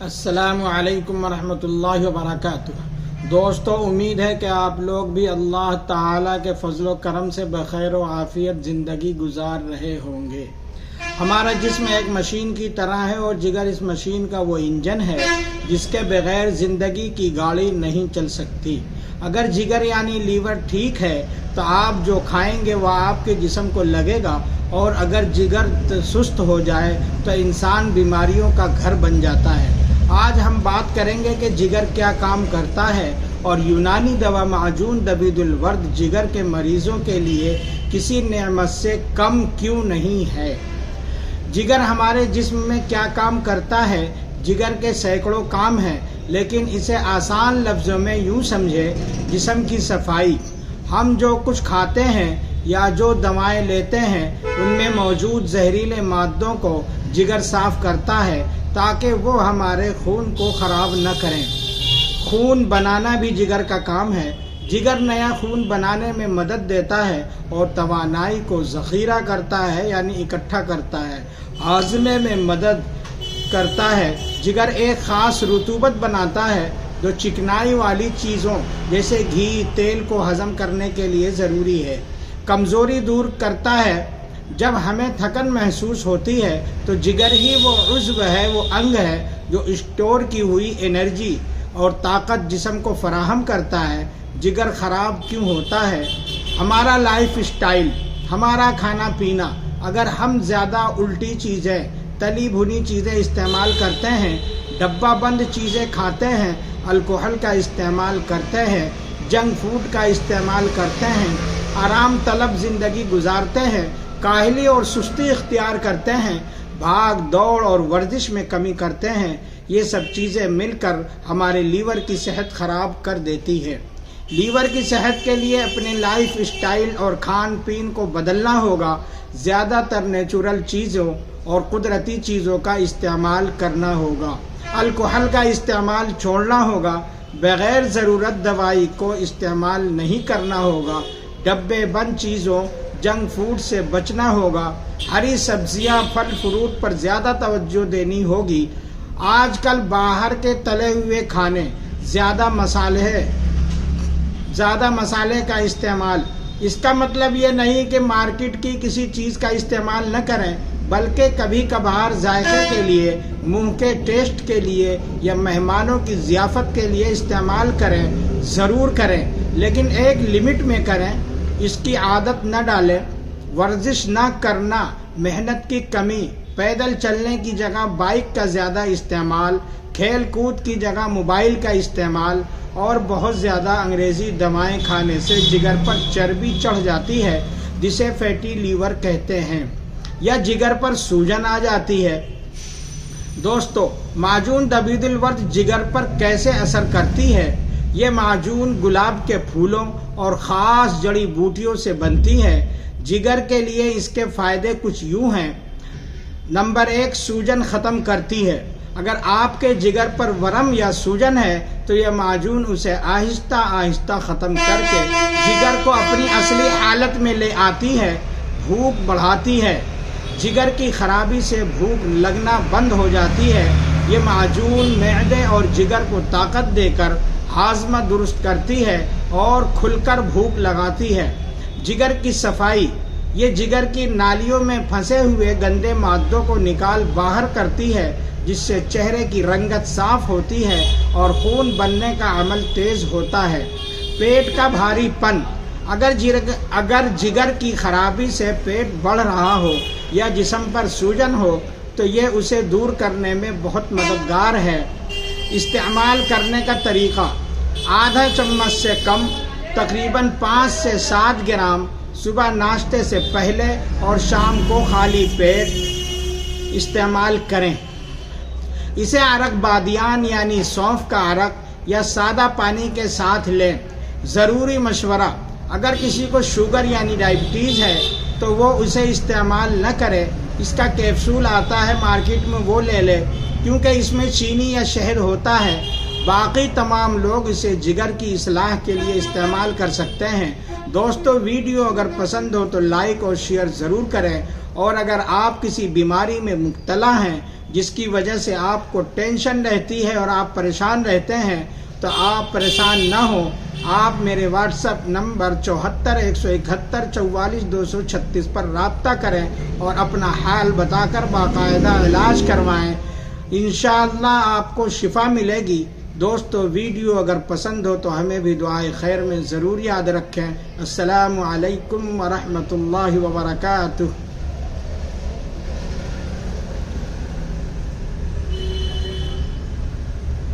السلام علیکم ورحمۃ اللہ وبرکاتہ۔ دوستو، امید ہے کہ آپ لوگ بھی اللہ تعالیٰ کے فضل و کرم سے بخیر و عافیت زندگی گزار رہے ہوں گے۔ ہمارا جسم ایک مشین کی طرح ہے اور جگر اس مشین کا وہ انجن ہے جس کے بغیر زندگی کی گاڑی نہیں چل سکتی۔ اگر جگر یعنی لیور ٹھیک ہے تو آپ جو کھائیں گے وہ آپ کے جسم کو لگے گا، اور اگر جگر سست ہو جائے تو انسان بیماریوں کا گھر بن جاتا ہے۔ آج ہم بات کریں گے کہ جگر کیا کام کرتا ہے اور یونانی دوا معجون دبید الورد جگر کے مریضوں کے لیے کسی نعمت سے کم کیوں نہیں ہے۔ جگر ہمارے جسم میں کیا کام کرتا ہے؟ جگر کے سینکڑوں کام ہیں، لیکن اسے آسان لفظوں میں یوں سمجھے: جسم کی صفائی۔ ہم جو کچھ کھاتے ہیں یا جو دوائیں لیتے ہیں ان میں موجود زہریلے مادوں کو جگر صاف کرتا ہے تاکہ وہ ہمارے خون کو خراب نہ کریں۔ خون بنانا بھی جگر کا کام ہے۔ جگر نیا خون بنانے میں مدد دیتا ہے اور توانائی کو ذخیرہ کرتا ہے یعنی اکٹھا کرتا ہے، ہاضمے میں مدد کرتا ہے۔ جگر ایک خاص رطوبت بناتا ہے جو چکنائی والی چیزوں جیسے گھی، تیل کو ہضم کرنے کے لیے ضروری ہے۔ کمزوری دور کرتا ہے۔ جب ہمیں تھکن محسوس ہوتی ہے تو جگر ہی وہ عضو ہے، وہ انگ ہے جو اسٹور کی ہوئی انرجی اور طاقت جسم کو فراہم کرتا ہے۔ جگر خراب کیوں ہوتا ہے؟ ہمارا لائف اسٹائل، ہمارا کھانا پینا۔ اگر ہم زیادہ الٹی چیزیں، تلی بھنی چیزیں استعمال کرتے ہیں، ڈبہ بند چیزیں کھاتے ہیں، الکحل کا استعمال کرتے ہیں، جنک فوڈ کا استعمال کرتے ہیں، آرام طلب زندگی گزارتے ہیں، کاہلی اور سستی اختیار کرتے ہیں، بھاگ دوڑ اور ورزش میں کمی کرتے ہیں، یہ سب چیزیں مل کر ہمارے لیور کی صحت خراب کر دیتی ہے۔ لیور کی صحت کے لیے اپنے لائف اسٹائل اور کھان پین کو بدلنا ہوگا۔ زیادہ تر نیچرل چیزوں اور قدرتی چیزوں کا استعمال کرنا ہوگا۔ الکحل کا استعمال چھوڑنا ہوگا۔ بغیر ضرورت دوائی کو استعمال نہیں کرنا ہوگا۔ ڈبے بند چیزوں، جنک فوڈ سے بچنا ہوگا۔ ہری سبزیاں، پھل فروٹ پر زیادہ توجہ دینی ہوگی۔ آج کل باہر کے تلے ہوئے کھانے، زیادہ مسالے کا استعمال، اس کا مطلب یہ نہیں کہ مارکیٹ کی کسی چیز کا استعمال نہ کریں، بلکہ کبھی کبھار ذائقے کے لیے، منہ کے ٹیسٹ کے لیے یا مہمانوں کی ضیافت کے لیے استعمال کریں، ضرور کریں، لیکن ایک لمٹ میں کریں۔ اس کی عادت نہ ڈالیں۔ ورزش نہ کرنا، محنت کی کمی، پیدل چلنے کی جگہ بائک کا زیادہ استعمال، کھیل کود کی جگہ موبائل کا استعمال اور بہت زیادہ انگریزی دوائیں کھانے سے جگر پر چربی چڑھ جاتی ہے جسے فیٹی لیور کہتے ہیں، یا جگر پر سوجن آ جاتی ہے۔ دوستو، معجون دبید الورد جگر پر کیسے اثر کرتی ہے؟ یہ معجون گلاب کے پھولوں اور خاص جڑی بوٹیوں سے بنتی ہے۔ جگر کے لیے اس کے فائدے کچھ یوں ہیں۔ نمبر 1، سوجن ختم کرتی ہے۔ اگر آپ کے جگر پر ورم یا سوجن ہے تو یہ معجون اسے آہستہ آہستہ ختم کر کے جگر کو اپنی اصلی حالت میں لے آتی ہے۔ بھوک بڑھاتی ہے۔ جگر کی خرابی سے بھوک لگنا بند ہو جاتی ہے۔ یہ معجون معدے اور جگر کو طاقت دے کر ہاضمہ درست کرتی ہے اور کھل کر بھوک لگاتی ہے۔ جگر کی صفائی، یہ جگر کی نالیوں میں پھنسے ہوئے گندے مادوں کو نکال باہر کرتی ہے جس سے چہرے کی رنگت صاف ہوتی ہے اور خون بننے کا عمل تیز ہوتا ہے۔ پیٹ کا بھاری پن، اگر جگر کی خرابی سے پیٹ بڑھ رہا ہو یا جسم پر سوجن ہو تو یہ اسے دور کرنے میں بہت مددگار ہے۔ استعمال کرنے کا طریقہ: آدھا چمچ سے کم، تقریباً 5 سے 7 گرام، صبح ناشتے سے پہلے اور شام کو خالی پیٹ استعمال کریں۔ اسے عرق بادیان یعنی سونف کا عرق یا سادہ پانی کے ساتھ لیں۔ ضروری مشورہ: اگر کسی کو شوگر یعنی ڈائبٹیز ہے تو وہ اسے استعمال نہ کرے۔ اس کا کیپسول آتا ہے مارکیٹ میں، وہ لے لے کیونکہ اس میں چینی یا شہد ہوتا ہے۔ باقی تمام لوگ اسے جگر کی اصلاح کے لیے استعمال کر سکتے ہیں۔ دوستو، ویڈیو اگر پسند ہو تو لائک اور شیئر ضرور کریں، اور اگر آپ کسی بیماری میں مبتلا ہیں جس کی وجہ سے آپ کو ٹینشن رہتی ہے اور آپ پریشان رہتے ہیں، تو آپ پریشان نہ ہوں، آپ میرے واٹس ایپ نمبر 74 171 44 236 پر رابطہ کریں اور اپنا حال بتا کر باقاعدہ علاج کروائیں، انشاءاللہ آپ کو شفا ملے گی۔ دوستو ویڈیو اگر پسند ہو تو ہمیں بھی دعائے خیر میں ضرور یاد رکھیں۔ السلام علیکم ورحمۃ اللہ وبرکاتہ۔